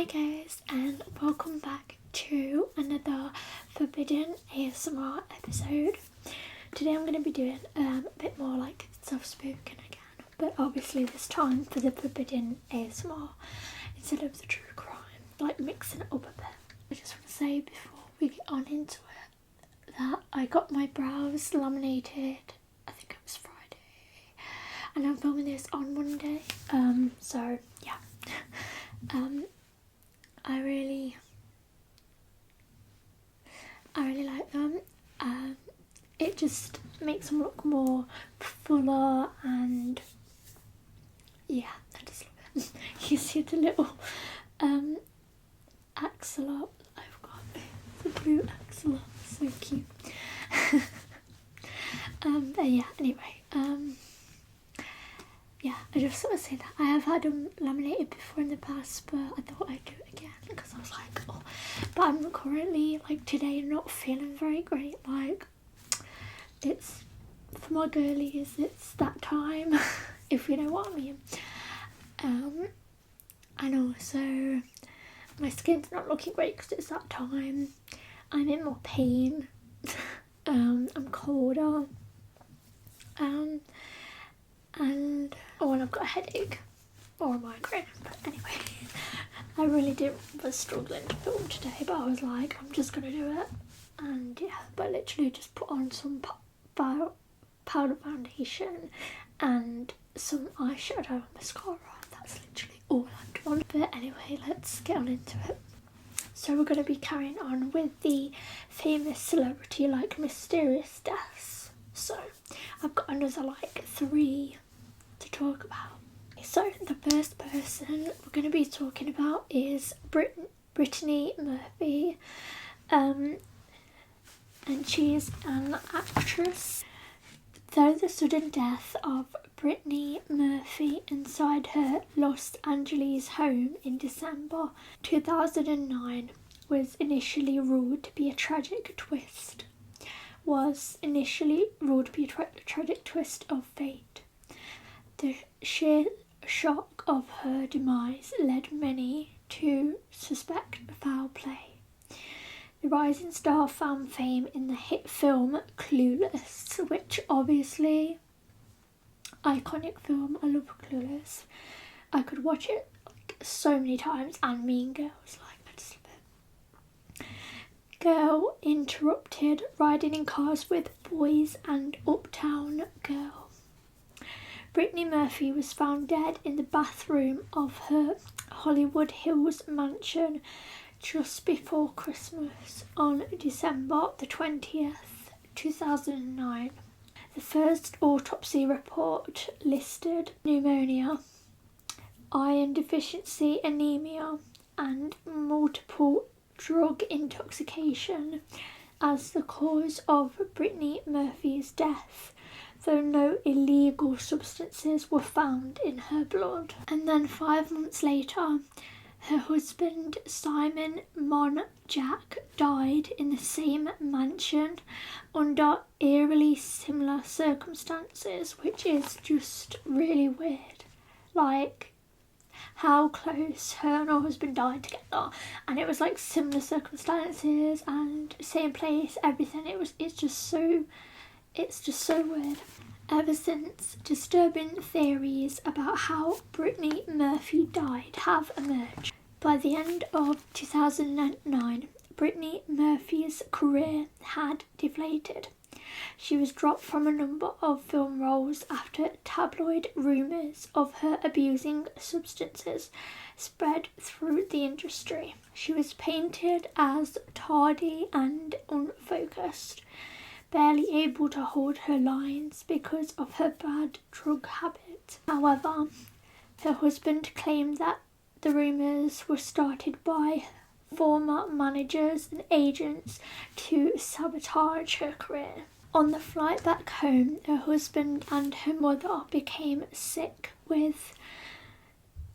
Hi guys, and welcome back to another Forbidden ASMR episode. Today I'm going to be doing a bit more like soft-spoken again, but obviously this time for the Forbidden ASMR instead of the true crime, like mixing it up a bit. I just want to say before we get on into it that I got my brows laminated, I think it was Friday, and I'm filming this on Monday, so yeah. I really like them. It just makes them look more fuller, and yeah, I just love it. You see the little axolot I've got, the blue axolot, so cute. But yeah, anyway, yeah, I just sort of say that I have had them laminated before in the past, but I thought I'd do it again because I was like, oh, but I'm currently, like, today not feeling very great. Like, it's, for my girlies, it's that time, if you know what I mean. And also, my skin's not looking great because it's that time. I'm in more pain. I'm colder. And I've got a headache or a migraine, but anyway, I really was struggling to film today, but I was like, I'm just gonna do it. And yeah, but literally just put on some powder foundation and some eyeshadow and mascara. That's literally all I've done. But anyway, let's get on into it. So we're going to be carrying on with the famous celebrity, like, mysterious deaths. So I've got another like 3 to talk about. So the first person we're going to be talking about is Brittany Murphy, and she's an actress. Though the sudden death of Brittany Murphy inside her Los Angeles home in December 2009 was initially ruled to be a tragic twist of fate. The sheer shock of her demise led many to suspect foul play. The rising star found fame in the hit film Clueless, which obviously, iconic film, I love Clueless. I could watch it like so many times, and Mean Girls, like, I just love it. Girl interrupted riding in cars with boys and Uptown Girl. Brittany Murphy was found dead in the bathroom of her Hollywood Hills mansion just before Christmas on December the 20th, 2009. The first autopsy report listed pneumonia, iron deficiency anemia, and multiple drug intoxication as the cause of Brittany Murphy's death, though no illegal substances were found in her blood. And then 5 months later, her husband, Simon Monjack, died in the same mansion under eerily similar circumstances, which is just really weird. Like, how close her and her husband died together, and it was like similar circumstances and same place, everything. It's just so weird. Ever since, disturbing theories about how Brittany Murphy died have emerged. By the end of 2009, Brittany Murphy's career had deflated. She was dropped from a number of film roles after tabloid rumours of her abusing substances spread through the industry. She was painted as tardy and unfocused, barely able to hold her lines because of her bad drug habit. However, her husband claimed that the rumours were started by former managers and agents to sabotage her career. On the flight back home, her husband and her mother became sick with,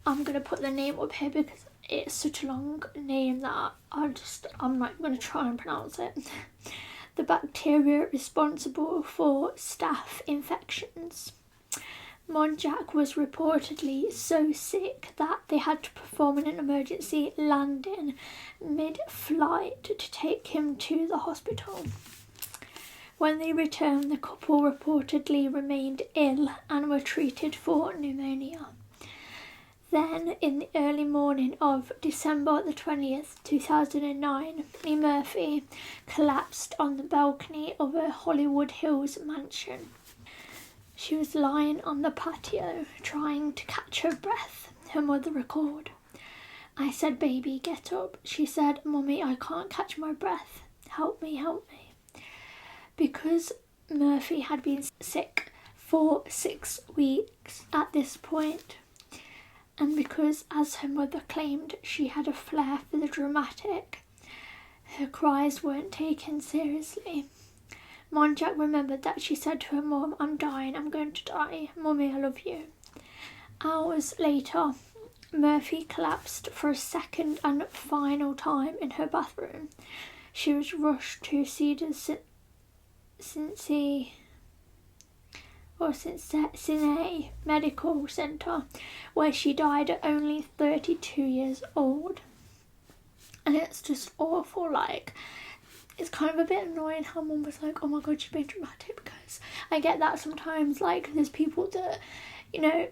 I'm going to put the name up here because it's such a long name that I'm not going to try and pronounce it. The bacteria responsible for staph infections. Monjack was reportedly so sick that they had to perform an emergency landing mid-flight to take him to the hospital. When they returned, the couple reportedly remained ill and were treated for pneumonia. Then, in the early morning of December the 20th, 2009, Brittany Murphy collapsed on the balcony of her Hollywood Hills mansion. She was lying on the patio, trying to catch her breath, her mother recalled. I said, baby, get up. She said, Mummy, I can't catch my breath. Help me, help me. Because Murphy had been sick for 6 weeks at this point, and because, as her mother claimed, she had a flair for the dramatic, her cries weren't taken seriously. Monjack remembered that she said to her mum, I'm dying, I'm going to die. Mummy, I love you. Hours later, Murphy collapsed for a second and final time in her bathroom. She was rushed to Cedars Sinai Medical Centre, where she died at only 32 years old. And it's just awful, like, it's kind of a bit annoying how Mum was like, oh my god, you're being dramatic, because I get that sometimes, like, there's people that, you know,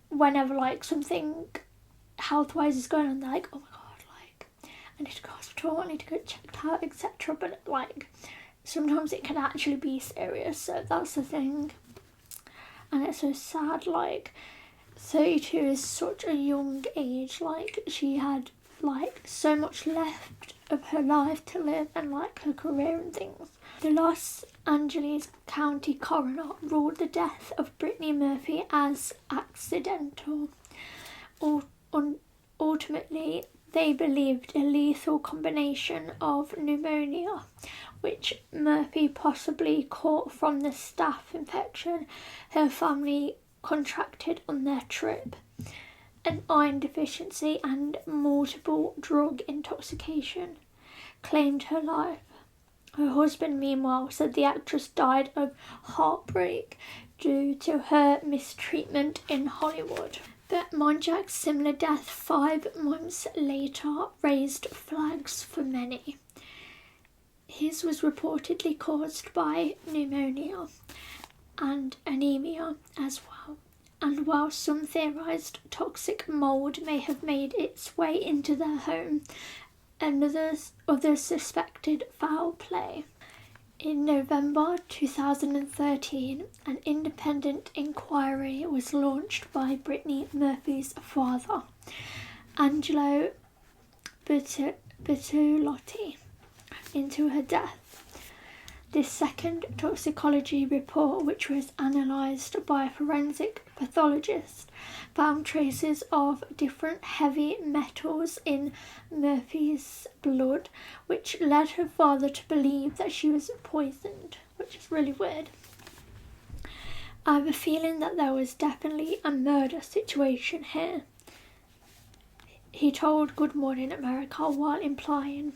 whenever, like, something health-wise is going on, they're like, oh my god, like, I need to go to hospital, I need to get checked out, etc. But, like, sometimes it can actually be serious, so that's the thing. And it's so sad, like, 32 is such a young age, like, she had, like, so much left of her life to live and, like, her career and things. The Los Angeles County coroner ruled the death of Brittany Murphy as accidental. Ultimately, they believed a lethal combination of pneumonia, which Murphy possibly caught from the staph infection her family contracted on their trip, an iron deficiency and multiple drug intoxication claimed her life. Her husband, meanwhile, said the actress died of heartbreak due to her mistreatment in Hollywood. But Monjack's similar death 5 months later raised flags for many. His was reportedly caused by pneumonia and anemia as well. And while some theorised toxic mould may have made its way into their home, and others suspected foul play. In November 2013, an independent inquiry was launched by Brittany Murphy's father, Angelo Bertolotti, into her death. This second toxicology report, which was analysed by a forensic pathologist, found traces of different heavy metals in Murphy's blood, which led her father to believe that she was poisoned, which is really weird. I have a feeling that there was definitely a murder situation here, he told Good Morning America, while implying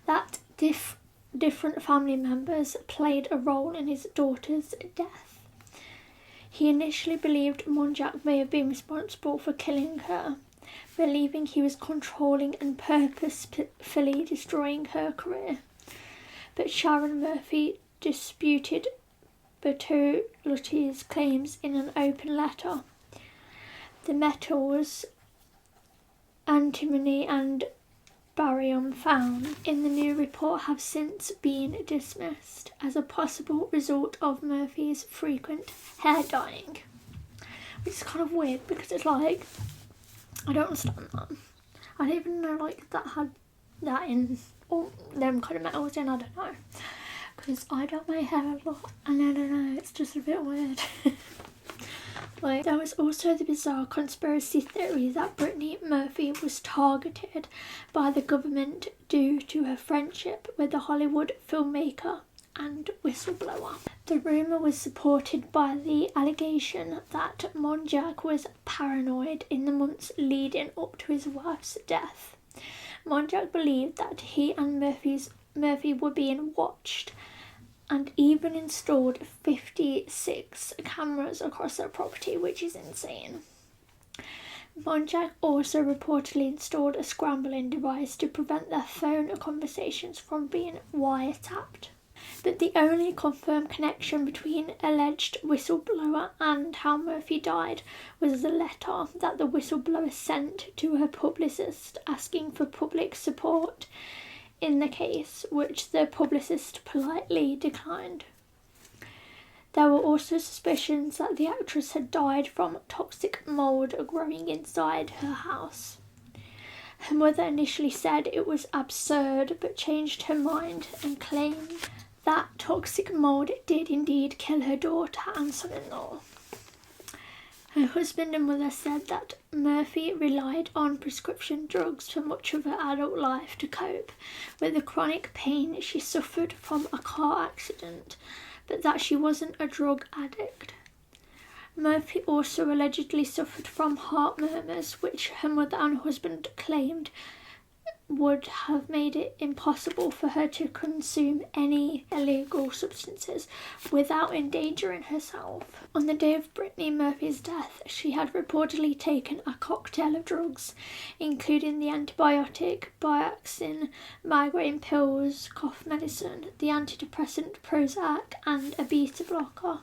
that different family members played a role in his daughter's death. He initially believed Monjack may have been responsible for killing her, believing he was controlling and purposefully destroying her career. But Sharon Murphy disputed Bertolotti's claims in an open letter. The metals, antimony and barium found in the new report have since been dismissed as a possible result of Murphy's frequent hair dyeing. Which is kind of weird because it's like, I don't understand that. I don't even know like that had that in, or them kind of metals in, I don't know. Because I dye my hair a lot and I don't know, it's just a bit weird. Like, there was also the bizarre conspiracy theory that Brittany Murphy was targeted by the government due to her friendship with the Hollywood filmmaker and whistleblower. The rumour was supported by the allegation that Monjack was paranoid in the months leading up to his wife's death. Monjack believed that he and Murphy were being watched and even installed 56 cameras across her property, which is insane. Monjack also reportedly installed a scrambling device to prevent their phone conversations from being wiretapped. But the only confirmed connection between alleged whistleblower and how Murphy died was the letter that the whistleblower sent to her publicist asking for public support in the case, which the publicist politely declined. There were also suspicions that the actress had died from toxic mould growing inside her house. Her mother initially said it was absurd, but changed her mind and claimed that toxic mould did indeed kill her daughter and son-in-law. Her husband and mother said that Murphy relied on prescription drugs for much of her adult life to cope with the chronic pain she suffered from a car accident, but that she wasn't a drug addict. Murphy also allegedly suffered from heart murmurs, which her mother and husband claimed would have made it impossible for her to consume any illegal substances without endangering herself. On the day of Brittany Murphy's death, she had reportedly taken a cocktail of drugs, including the antibiotic, Jackson, migraine pills, cough medicine, the antidepressant Prozac, and a beta blocker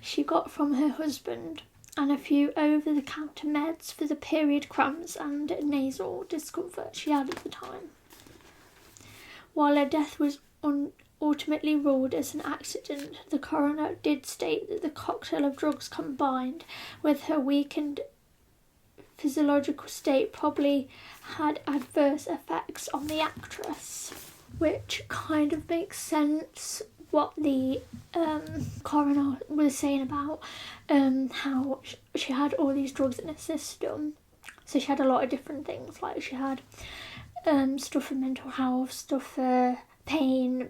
she got from her husband, and a few over-the-counter meds for the period cramps and nasal discomfort she had at the time. While her death was ultimately ruled as an accident, the coroner did state that the cocktail of drugs combined with her weakened physiological state probably had adverse effects on the actress, which kind of makes sense what the coroner was saying about how she had all these drugs in her system. So she had a lot of different things, like she had stuff for mental health, stuff for pain,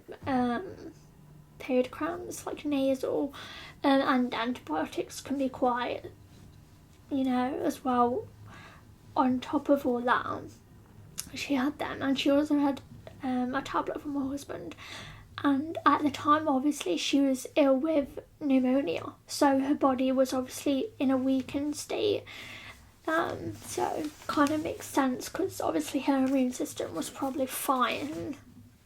period cramps, like nasal, and antibiotics can be quite, as well. On top of all that, she had them, and she also had a tablet from her husband. And at the time, obviously, she was ill with pneumonia, so her body was obviously in a weakened state. So kind of makes sense, because obviously her immune system was probably fine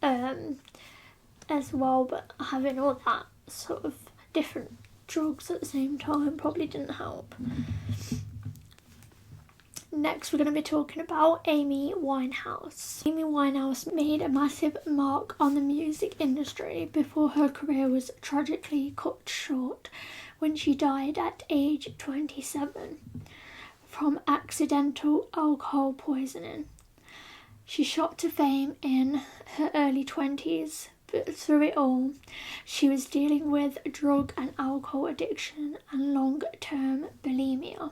as well, but having all that sort of different drugs at the same time probably didn't help. Next, we're going to be talking about Amy Winehouse. Amy Winehouse made a massive mark on the music industry before her career was tragically cut short when she died at age 27 from accidental alcohol poisoning. She shot to fame in her early 20s, but through it all, she was dealing with drug and alcohol addiction and long-term bulimia.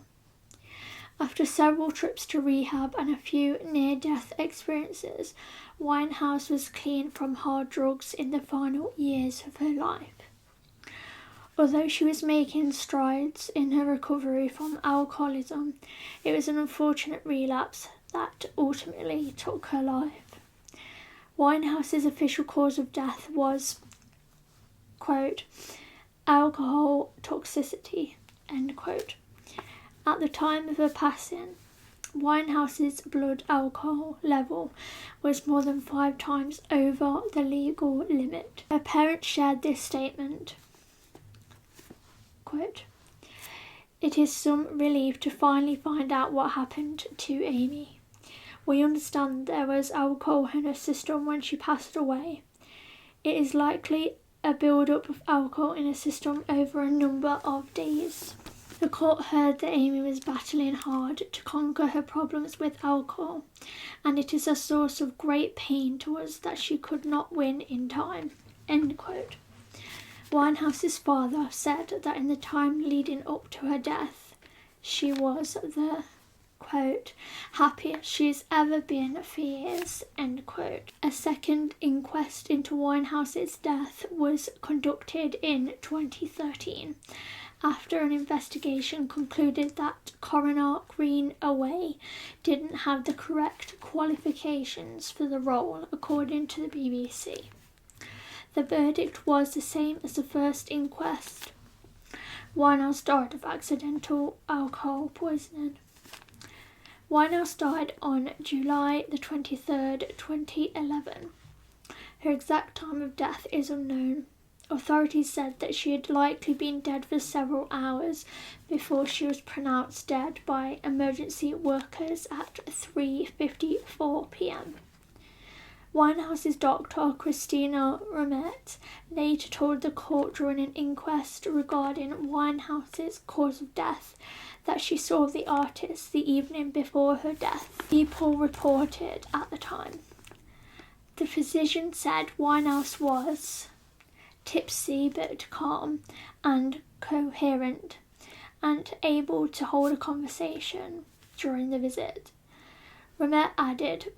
After several trips to rehab and a few near-death experiences, Winehouse was clean from hard drugs in the final years of her life. Although she was making strides in her recovery from alcoholism, it was an unfortunate relapse that ultimately took her life. Winehouse's official cause of death was, quote, alcohol toxicity, end quote. At the time of her passing, Winehouse's blood alcohol level was more than 5 times over the legal limit. Her parents shared this statement, quote, it is some relief to finally find out what happened to Amy. We understand there was alcohol in her system when she passed away. It is likely a build-up of alcohol in her system over a number of days. The court heard that Amy was battling hard to conquer her problems with alcohol, and it is a source of great pain to us that she could not win in time, end quote. Winehouse's father said that in the time leading up to her death, she was the, quote, happiest she's ever been for years, end quote. A second inquest into Winehouse's death was conducted in 2013. After an investigation concluded that coroner Greenaway didn't have the correct qualifications for the role, according to the BBC. The verdict was the same as the first inquest. Winehouse died of accidental alcohol poisoning. Winehouse died on July the 23rd, 2011. Her exact time of death is unknown. Authorities said that she had likely been dead for several hours before she was pronounced dead by emergency workers at 3:54 p.m. Winehouse's doctor, Christina Romet, later told the court during an inquest regarding Winehouse's cause of death that she saw the artist the evening before her death. People reported at the time. The physician said Winehouse was tipsy but calm and coherent and able to hold a conversation during the visit. Romet added,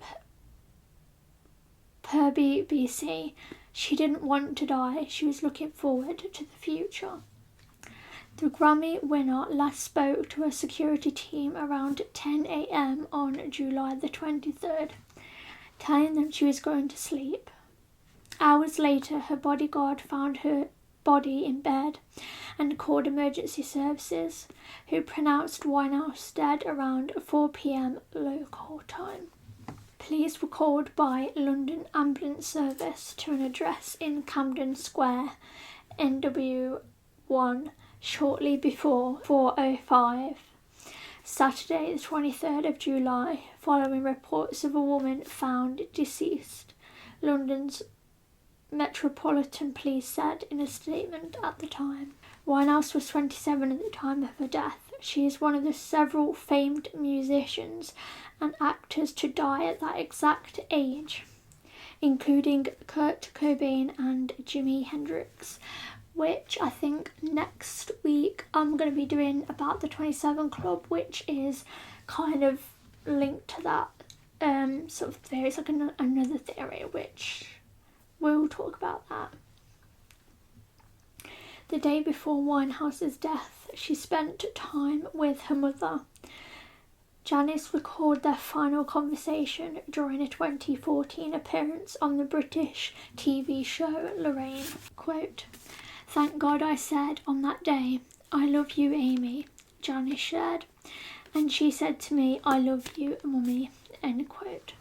per BBC, she didn't want to die, she was looking forward to the future. The Grammy winner last spoke to her security team around 10 a.m. on July the 23rd, telling them she was going to sleep. Hours later, her bodyguard found her body in bed and called emergency services, who pronounced Winehouse dead around 4 p.m. local time. Police were called by London Ambulance Service to an address in Camden Square, NW1, shortly before 4:05. Saturday, the 23rd of July, following reports of a woman found deceased, London's Metropolitan Police said in a statement at the time. Winehouse was 27 at the time of her death. She is one of the several famed musicians and actors to die at that exact age, including Kurt Cobain and Jimi Hendrix, which I think next week I'm going to be doing about the 27 Club, which is kind of linked to that sort of theory. It's like another theory, which we'll talk about that. The day before Winehouse's death, she spent time with her mother. Janice recorded their final conversation during a 2014 appearance on the British TV show Lorraine. Quote, "Thank God I said on that day, 'I love you, Amy,'" Janice shared. "And she said to me, 'I love you, Mummy,'" end quote.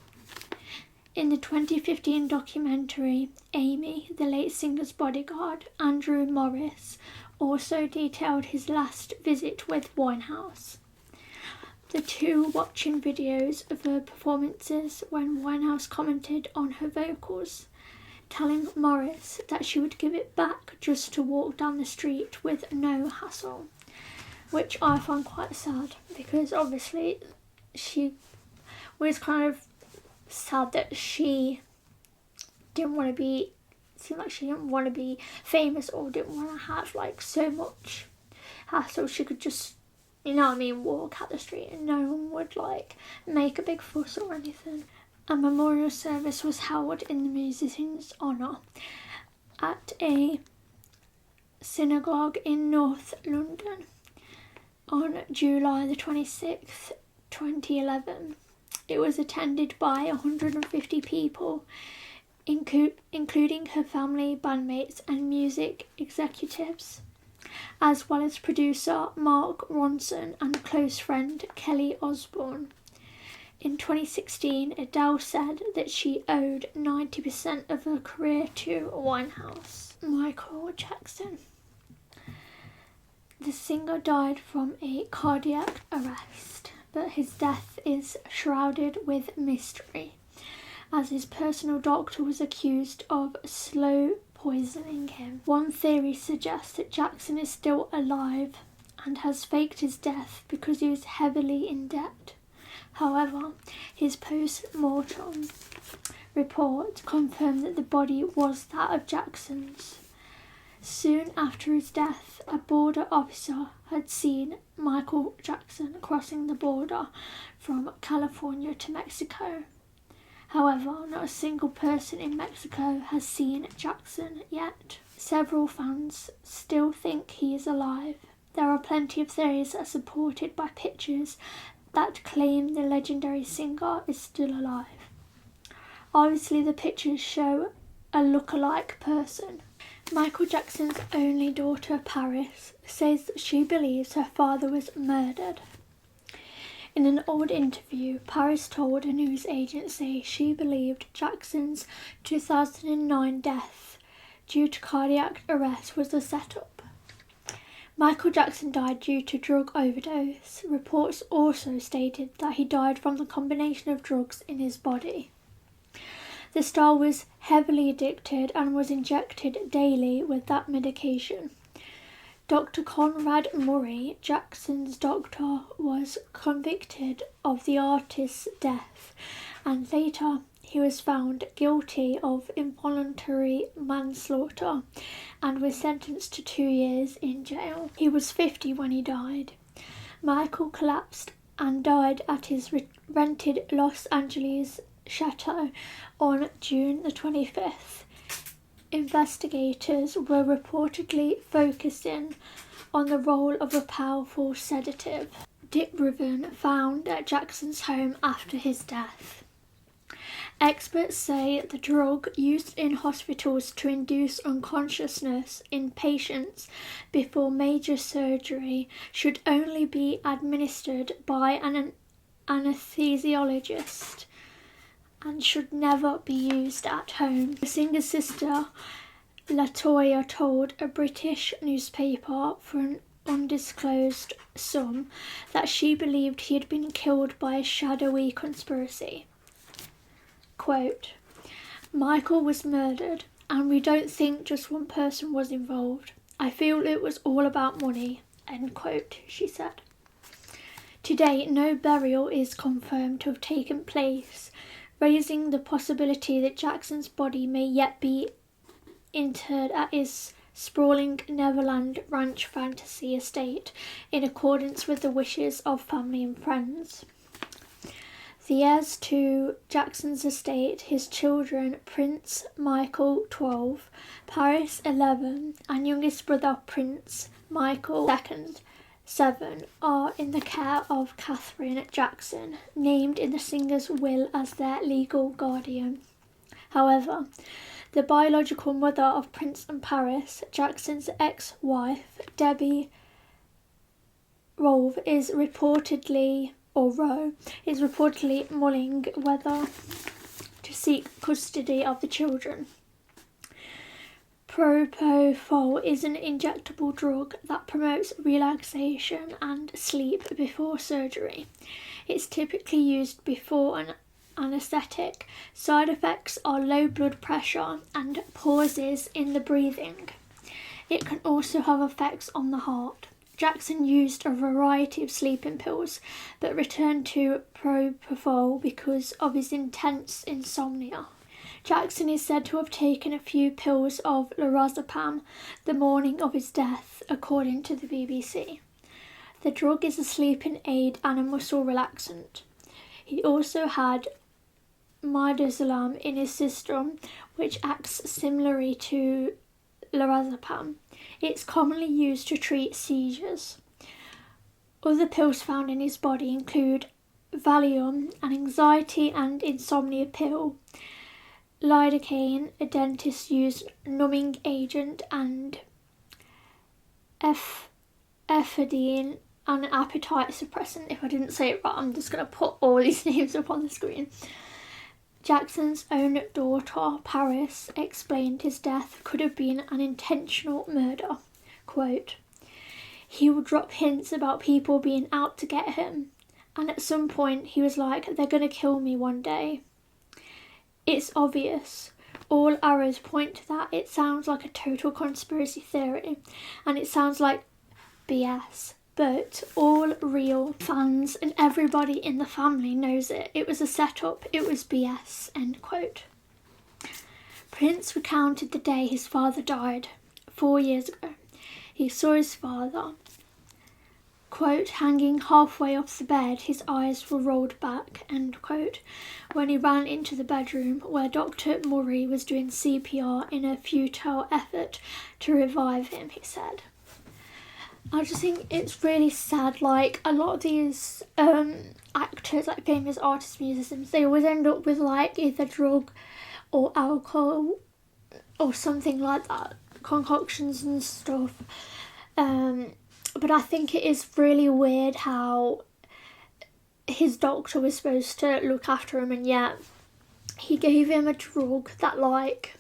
In the 2015 documentary, Amy, the late singer's bodyguard, Andrew Morris, also detailed his last visit with Winehouse. The two watching videos of her performances when Winehouse commented on her vocals, telling Morris that she would give it back just to walk down the street with no hassle, which I find quite sad, because obviously she was kind of sad that she didn't want to be, seemed like she didn't want to be famous or didn't want to have like so much hassle. She could just, you know what I mean, walk out the street and no one would like make a big fuss or anything. A memorial service was held in the musician's honour at a synagogue in North London on July the 26th, 2011. It was attended by 150 people, including her family, bandmates and music executives, as well as producer Mark Ronson and close friend Kelly Osbourne. In 2016, Adele said that she owed 90% of her career to Winehouse. Michael Jackson. The singer died from a cardiac arrest, but his death is shrouded with mystery, as his personal doctor was accused of slow poisoning him. One theory suggests that Jackson is still alive and has faked his death because he was heavily in debt. However, his post-mortem report confirmed that the body was that of Jackson's. Soon after his death, a border officer had seen Michael Jackson crossing the border from California to Mexico. However, not a single person in Mexico has seen Jackson yet. Several fans still think he is alive. There are plenty of theories that are supported by pictures that claim the legendary singer is still alive. Obviously, the pictures show a look-alike person. Michael Jackson's only daughter, Paris, says that she believes her father was murdered. In an old interview, Paris told a news agency she believed Jackson's 2009 death due to cardiac arrest was a setup. Michael Jackson died due to drug overdose. Reports also stated that he died from the combination of drugs in his body. The star was heavily addicted and was injected daily with that medication. Dr. Conrad Murray, Jackson's doctor, was convicted of the artist's death, and later he was found guilty of involuntary manslaughter and was sentenced to 2 years in jail. He was 50 when he died. Michael collapsed and died at his rented Los Angeles chateau on June the 25th. Investigators were reportedly focusing on the role of a powerful sedative, Diprivan, found at Jackson's home after his death. Experts say the drug used in hospitals to induce unconsciousness in patients before major surgery should only be administered by an anesthesiologist and should never be used at home. The singer's sister, LaToya, told a British newspaper for an undisclosed sum that she believed he had been killed by a shadowy conspiracy. Quote, "Michael was murdered, and we don't think just one person was involved. I feel it was all about money," end quote, she said. To date, no burial is confirmed to have taken place, raising the possibility that Jackson's body may yet be interred at his sprawling Neverland Ranch fantasy estate in accordance with the wishes of family and friends. The heirs to Jackson's estate, his children Prince Michael 12, Paris 11, and youngest brother Prince Michael II 7, are in the care of Catherine Jackson, named in the singer's will as their legal guardian. However, the biological mother of Prince and Paris, Jackson's ex-wife, Debbie Rowe, is reportedly mulling whether to seek custody of the children. Propofol is an injectable drug that promotes relaxation and sleep before surgery. It's typically used before an anaesthetic. Side effects are low blood pressure and pauses in the breathing. It can also have effects on the heart. Jackson used a variety of sleeping pills, but returned to propofol because of his intense insomnia. Jackson is said to have taken a few pills of lorazepam the morning of his death, according to the BBC. The drug is a sleeping aid and a muscle relaxant. He also had midazolam in his system, which acts similarly to lorazepam. It's commonly used to treat seizures. Other pills found in his body include Valium, an anxiety and insomnia pill, lidocaine, a dentist-used numbing agent, and ephedrine, an appetite suppressant. If I didn't say it right, I'm just going to put all these names up on the screen. Jackson's own daughter, Paris, explained his death could have been an intentional murder. Quote, "He would drop hints about people being out to get him, and at some point he was like, they're going to kill me one day. It's obvious. All arrows point to that. It sounds like a total conspiracy theory, and it sounds like BS. But all real fans and everybody in the family knows it. It was a setup. It was BS." End quote. Prince recounted the day his father died 4 years ago. He saw his father, quote, "hanging halfway off the bed, his eyes were rolled back," end quote, when he ran into the bedroom where Dr. Murray was doing CPR in a futile effort to revive him, he said. I just think it's really sad, like, a lot of these actors, like famous artists, musicians, they always end up with, like, either drug or alcohol or something like that, concoctions and stuff. But I think it is really weird how his doctor was supposed to look after him, and yet he gave him a drug that like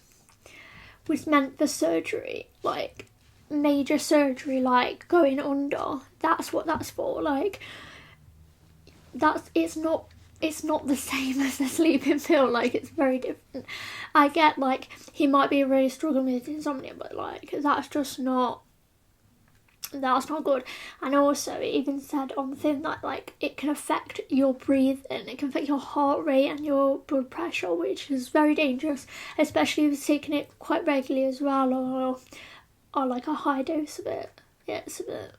was meant for surgery, like major surgery, like going under. That's what that's for. Like it's not the same as a sleeping pill. Like, it's very different. I get like he might be really struggling with insomnia, but like that's not good. And also it even said on the thing that like it can affect your breathing, it can affect your heart rate and your blood pressure, which is very dangerous, especially if you're taking it quite regularly as well, or like a high dose of it. Yeah, it's a bit,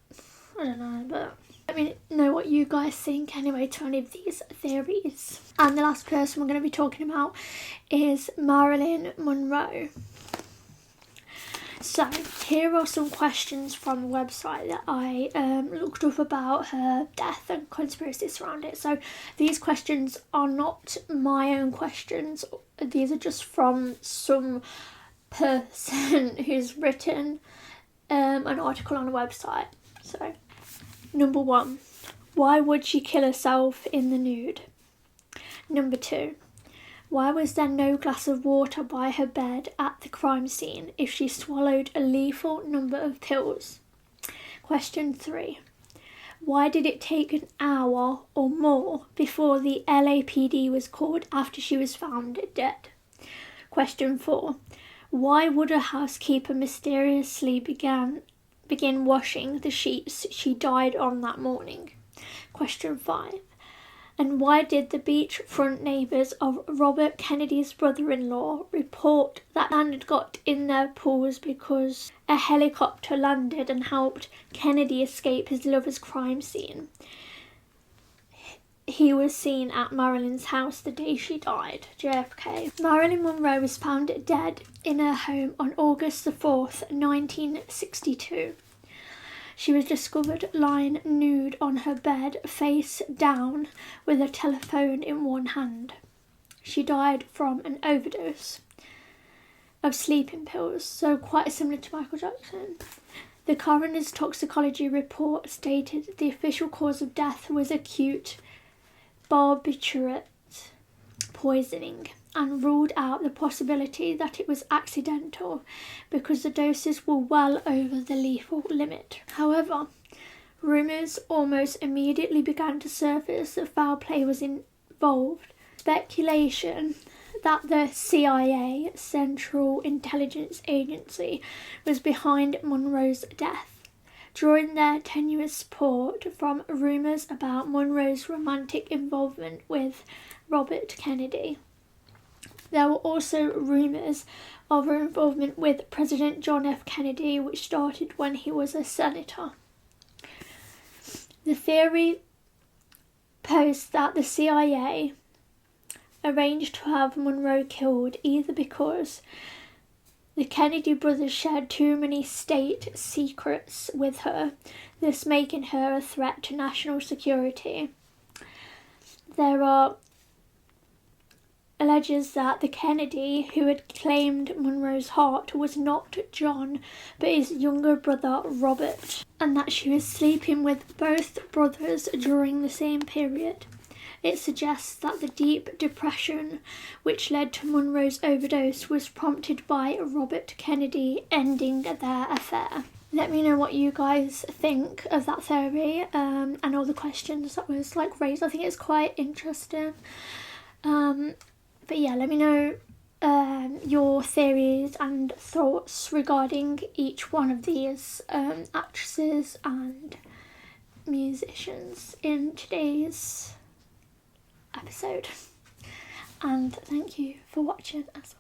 I don't know, but let me know what you guys think anyway to any of these theories. And the last person we're going to be talking about is Marilyn Munroe. So here are some questions from the website that I looked up about her death and conspiracies around it. So these questions are not my own questions. These are just from some person who's written an article on the website. So, number 1, why would she kill herself in the nude? Number 2, why was there no glass of water by her bed at the crime scene if she swallowed a lethal number of pills? Question 3. Why did it take an hour or more before the LAPD was called after she was found dead? Question 4. Why would a housekeeper mysteriously begin washing the sheets she died on that morning? Question 5. And why did the beachfront neighbours of Robert Kennedy's brother-in-law report that land had got in their pools because a helicopter landed and helped Kennedy escape his lover's crime scene? He was seen at Marilyn's house the day she died, JFK. Marilyn Munroe was found dead in her home on August the 4th, 1962. She was discovered lying nude on her bed, face down, with a telephone in one hand. She died from an overdose of sleeping pills, so quite similar to Michael Jackson. The coroner's toxicology report stated the official cause of death was acute barbiturate poisoning, and ruled out the possibility that it was accidental because the doses were well over the lethal limit. However, rumours almost immediately began to surface that foul play was involved. Speculation that the CIA, Central Intelligence Agency, was behind Munroe's death, drawing their tenuous support from rumours about Munroe's romantic involvement with Robert Kennedy. There were also rumours of her involvement with President John F. Kennedy, which started when he was a senator. The theory posed that the CIA arranged to have Munroe killed either because the Kennedy brothers shared too many state secrets with her, thus making her a threat to national security. There are alleges that the Kennedy who had claimed Munroe's heart was not John, but his younger brother Robert, and that she was sleeping with both brothers during the same period. It suggests that the deep depression which led to Munroe's overdose was prompted by Robert Kennedy ending their affair. Let me know what you guys think of that theory and all the questions that was raised. I think it's quite interesting. But yeah, let me know your theories and thoughts regarding each one of these actresses and musicians in today's episode. And thank you for watching as well.